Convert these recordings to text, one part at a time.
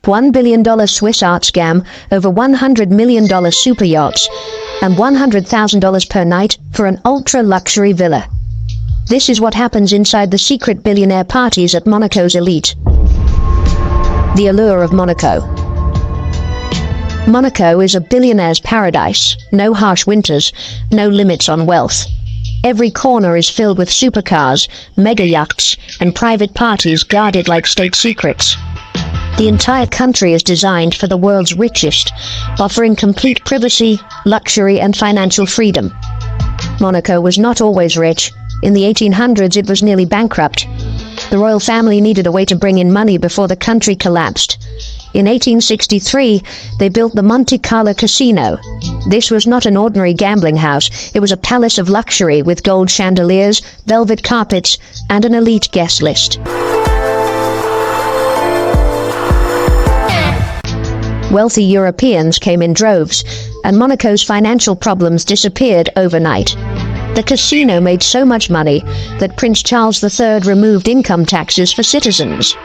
$1 billion Swiss art scam, over $100 million super yachts, and $100,000 per night for an ultra-luxury villa. This is what happens inside the secret billionaire parties at Monaco's elite. The allure of Monaco. Monaco is a billionaire's paradise. No harsh winters, no limits on wealth. Every corner is filled with supercars, mega yachts, and private parties guarded like state secrets. The entire country is designed for the world's richest, offering complete privacy, luxury, and financial freedom. Monaco was not always rich. In the 1800s, it was nearly bankrupt. The royal family needed a way to bring in money before the country collapsed. In 1863, they built the Monte Carlo Casino. This was not an ordinary gambling house. It was a palace of luxury with gold chandeliers, velvet carpets, and an elite guest list. Wealthy Europeans came in droves, and Monaco's financial problems disappeared overnight. The casino made so much money that Prince Charles III removed income taxes for citizens.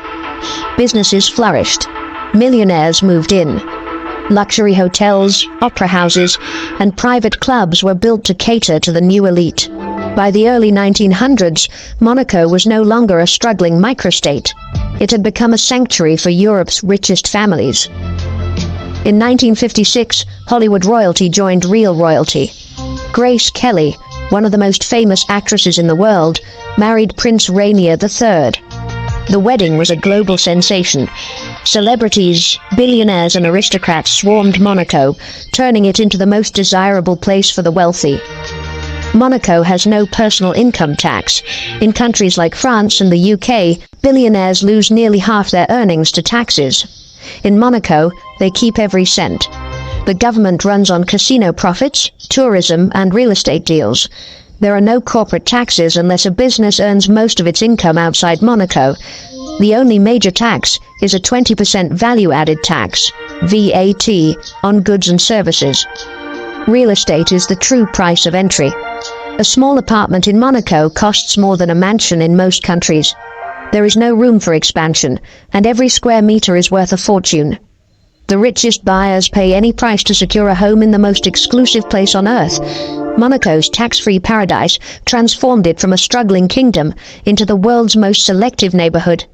Businesses flourished. Millionaires moved in. Luxury hotels, opera houses, and private clubs were built to cater to the new elite. By the early 1900s, Monaco was no longer a struggling microstate. It had become a sanctuary for Europe's richest families. In 1956, Hollywood royalty joined real royalty. Grace Kelly, one of the most famous actresses in the world, married Prince Rainier III. The wedding was a global sensation. Celebrities, billionaires, and aristocrats swarmed Monaco, turning it into the most desirable place for the wealthy. Monaco has no personal income tax. In countries like France and the UK, billionaires lose nearly half their earnings to taxes. In Monaco, they keep every cent. The government runs on casino profits, tourism, and real estate deals. There are no corporate taxes unless a business earns most of its income outside Monaco. The only major tax is a 20% value-added tax, VAT, on goods and services. Real estate is the true price of entry. A small apartment in Monaco costs more than a mansion in most countries. There is no room for expansion, and every square meter is worth a fortune. The richest buyers pay any price to secure a home in the most exclusive place on earth. Monaco's tax-free paradise transformed it from a struggling kingdom into the world's most selective neighborhood.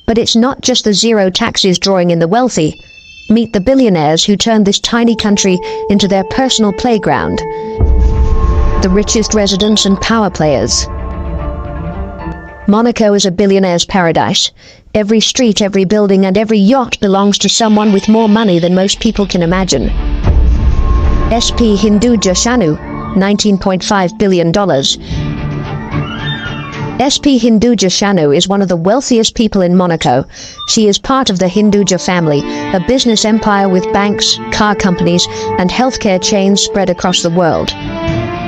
But it's not just the zero taxes drawing in the wealthy. Meet the billionaires who turned this tiny country into their personal playground. The richest residents and power players. Monaco is a billionaire's paradise. Every street, every building, and every yacht belongs to someone with more money than most people can imagine. SP Hinduja Shanu, $19.5 billion. SP Hinduja Shanu is one of the wealthiest people in Monaco. She is part of the Hinduja family, a business empire with banks, car companies, and healthcare chains spread across the world.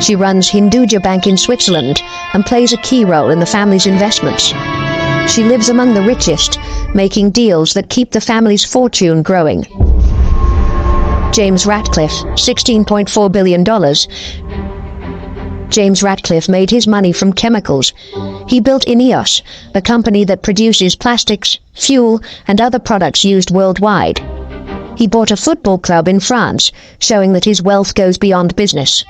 She runs Hinduja Bank in Switzerland and plays a key role in the family's investments. She lives among the richest, making deals that keep the family's fortune growing. James Ratcliffe, $16.4 billion. James Ratcliffe made his money from chemicals. He built Ineos, a company that produces plastics, fuel, and other products used worldwide. He bought a football club in France, showing that his wealth goes beyond business.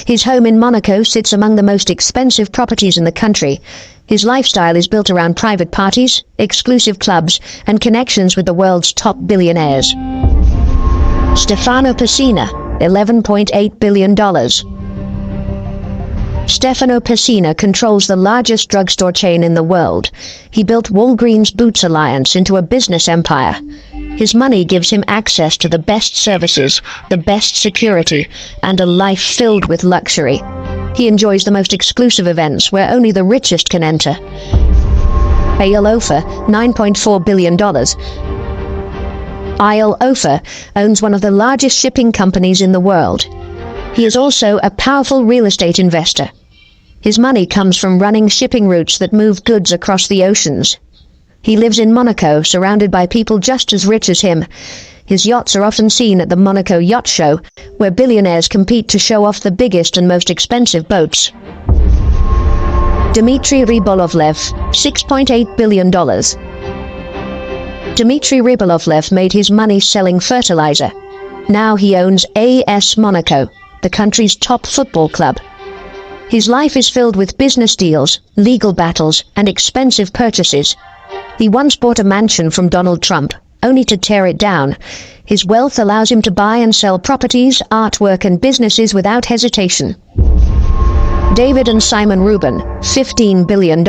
His home in Monaco sits among the most expensive properties in the country. His lifestyle is built around private parties, exclusive clubs, and connections with the world's top billionaires. Stefano Pessina, $11.8 billion. Stefano Pessina controls the largest drugstore chain in the world. He built Walgreens Boots Alliance into a business empire. His money gives him access to the best services, the best security, and a life filled with luxury. He enjoys the most exclusive events where only the richest can enter. Eyal Ofer, $9.4 billion. Eyal Ofer owns one of the largest shipping companies in the world. He is also a powerful real estate investor. His money comes from running shipping routes that move goods across the oceans. He lives in Monaco, surrounded by people just as rich as him. His yachts are often seen at the Monaco Yacht Show, where billionaires compete to show off the biggest and most expensive boats. Dmitry Rybolovlev, $6.8 billion. Dmitry Rybolovlev made his money selling fertilizer. Now he owns AS Monaco, the country's top football club. His life is filled with business deals, legal battles, and expensive purchases. He once bought a mansion from Donald Trump, only to tear it down. His wealth allows him to buy and sell properties, artwork, and businesses without hesitation. David and Simon Rubin, $15 billion.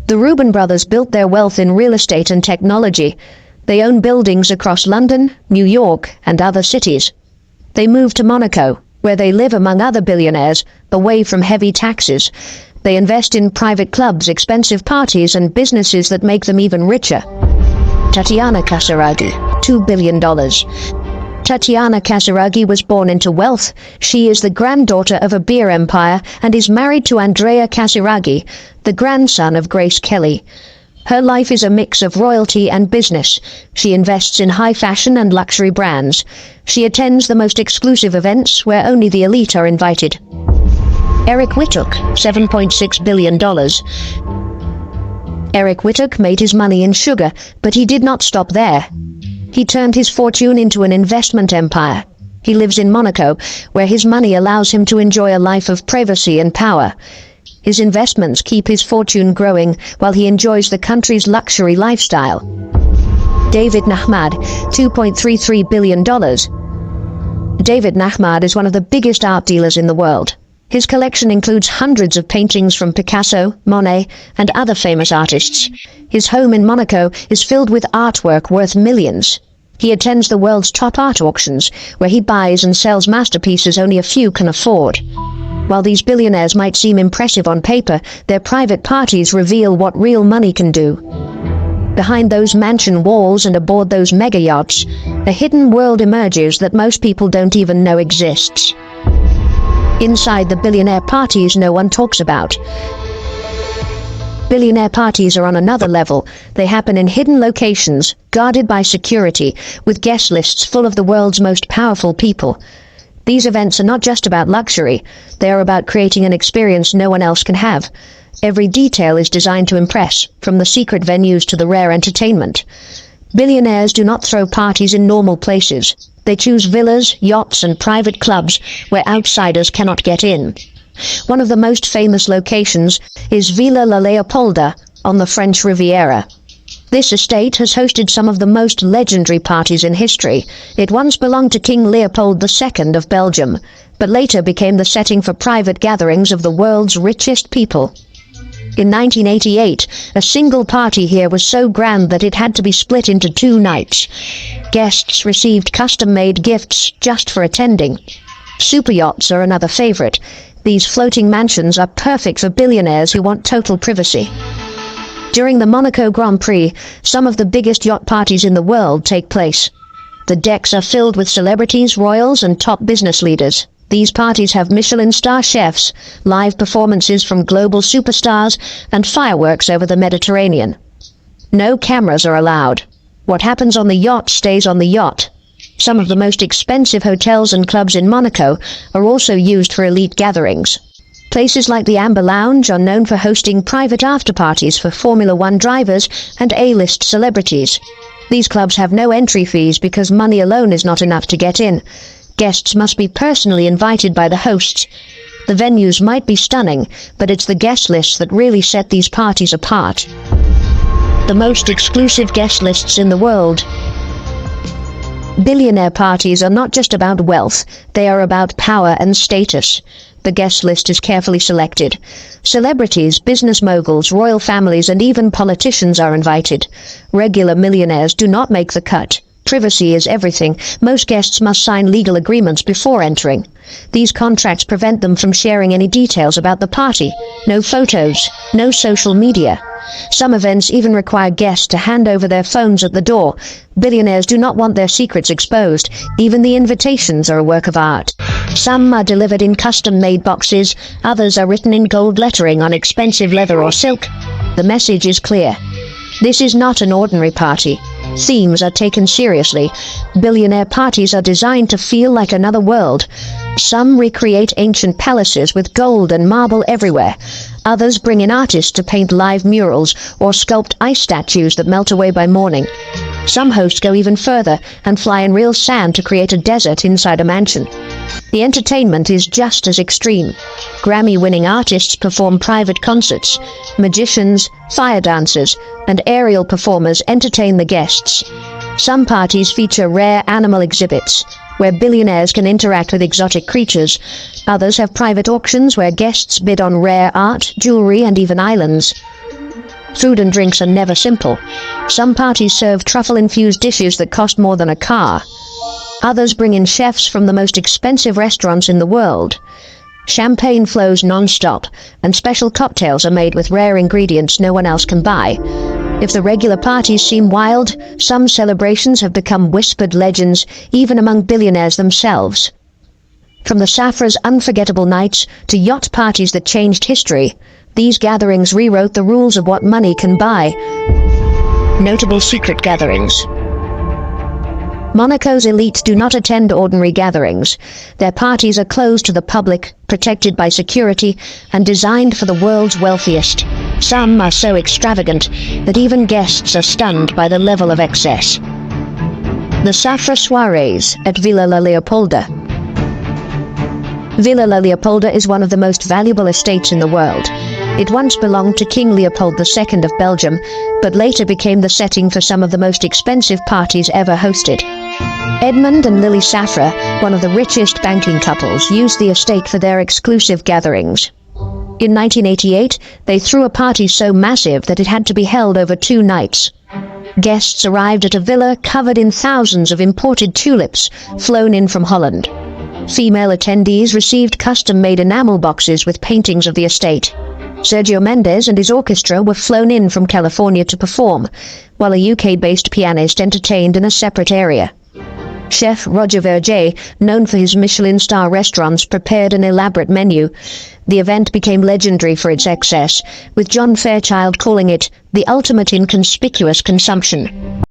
The Rubin brothers built their wealth in real estate and technology. They own buildings across London, New York, and other cities. They moved to Monaco, where they live among other billionaires, away from heavy taxes. They invest in private clubs, expensive parties, and businesses that make them even richer. Tatiana Kasiragi, $2 billion. Tatiana Kasiragi was born into wealth. She is the granddaughter of a beer empire and is married to Andrea Kasiragi, the grandson of Grace Kelly. Her life is a mix of royalty and business. She invests in high fashion and luxury brands. She attends the most exclusive events where only the elite are invited. Eric Whittock, $7.6 billion. Eric Whittock made his money in sugar, but he did not stop there. He turned his fortune into an investment empire. He lives in Monaco, where his money allows him to enjoy a life of privacy and power. His investments keep his fortune growing while he enjoys the country's luxury lifestyle. David Nahmad, $2.33 billion. David Nahmad is one of the biggest art dealers in the world. His collection includes hundreds of paintings from Picasso, Monet, and other famous artists. His home in Monaco is filled with artwork worth millions. He attends the world's top art auctions, where he buys and sells masterpieces only a few can afford. While these billionaires might seem impressive on paper, their private parties reveal what real money can do. Behind those mansion walls and aboard those mega yachts, a hidden world emerges that most people don't even know exists. Inside the billionaire parties no one talks about. Billionaire parties are on another level. They happen in hidden locations, guarded by security, with guest lists full of the world's most powerful people. These events are not just about luxury. They are about creating an experience no one else can have. Every detail is designed to impress, from the secret venues to the rare entertainment. Billionaires do not throw parties in normal places. They choose villas, yachts, and private clubs where outsiders cannot get in. One of the most famous locations is Villa La Leopolda on the French Riviera. This estate has hosted some of the most legendary parties in history. It once belonged to King Leopold II of Belgium, but later became the setting for private gatherings of the world's richest people. In 1988, a single party here was so grand that it had to be split into 2 nights. Guests received custom-made gifts just for attending. Superyachts are another favorite. These floating mansions are perfect for billionaires who want total privacy. During the Monaco Grand Prix, some of the biggest yacht parties in the world take place. The decks are filled with celebrities, royals, and top business leaders. These parties have Michelin star chefs, live performances from global superstars, and fireworks over the Mediterranean. No cameras are allowed. What happens on the yacht stays on the yacht. Some of the most expensive hotels and clubs in Monaco are also used for elite gatherings. Places like the Amber Lounge are known for hosting private after-parties for Formula One drivers and A-list celebrities. These clubs have no entry fees because money alone is not enough to get in. Guests must be personally invited by the hosts. The venues might be stunning, but it's the guest lists that really set these parties apart. The most exclusive guest lists in the world. Billionaire parties are not just about wealth, they are about power and status. The guest list is carefully selected. Celebrities, business moguls, royal families, and even politicians are invited. Regular millionaires do not make the cut. Privacy is everything. Most guests must sign legal agreements before entering. These contracts prevent them from sharing any details about the party. No photos, no social media. Some events even require guests to hand over their phones at the door. Billionaires do not want their secrets exposed. Even the invitations are a work of art. Some are delivered in custom-made boxes. Others are written in gold lettering on expensive leather or silk. The message is clear. This is not an ordinary party. Themes are taken seriously. Billionaire parties are designed to feel like another world. Some recreate ancient palaces with gold and marble everywhere. Others bring in artists to paint live murals or sculpt ice statues that melt away by morning. Some hosts go even further and fly in real sand to create a desert inside a mansion. The entertainment is just as extreme. Grammy-winning artists perform private concerts. Magicians, fire dancers, and aerial performers entertain the guests. Some parties feature rare animal exhibits, where billionaires can interact with exotic creatures. Others have private auctions where guests bid on rare art, jewelry, and even islands. Food and drinks are never simple. Some parties serve truffle-infused dishes that cost more than a car. Others bring in chefs from the most expensive restaurants in the world. Champagne flows non-stop, and special cocktails are made with rare ingredients no one else can buy. If the regular parties seem wild, some celebrations have become whispered legends, even among billionaires themselves. From the Safra's unforgettable nights to yacht parties that changed history, these gatherings rewrote the rules of what money can buy. Notable secret gatherings. Monaco's elites do not attend ordinary gatherings. Their parties are closed to the public, protected by security, and designed for the world's wealthiest. Some are so extravagant that even guests are stunned by the level of excess. The Safra soirees at Villa La Leopolda. Villa La Leopolda is one of the most valuable estates in the world. It once belonged to King Leopold II of Belgium, but later became the setting for some of the most expensive parties ever hosted. Edmund and Lily Safra, one of the richest banking couples, used the estate for their exclusive gatherings. In 1988, they threw a party so massive that it had to be held over 2 nights. Guests arrived at a villa covered in thousands of imported tulips flown in from Holland. Female attendees received custom-made enamel boxes with paintings of the estate. Sergio Mendes and his orchestra were flown in from California to perform, while a UK-based pianist entertained in a separate area. Chef Roger Verger, known for his Michelin star restaurants, prepared an elaborate menu. The event became legendary for its excess, with John Fairchild calling it the ultimate in conspicuous consumption.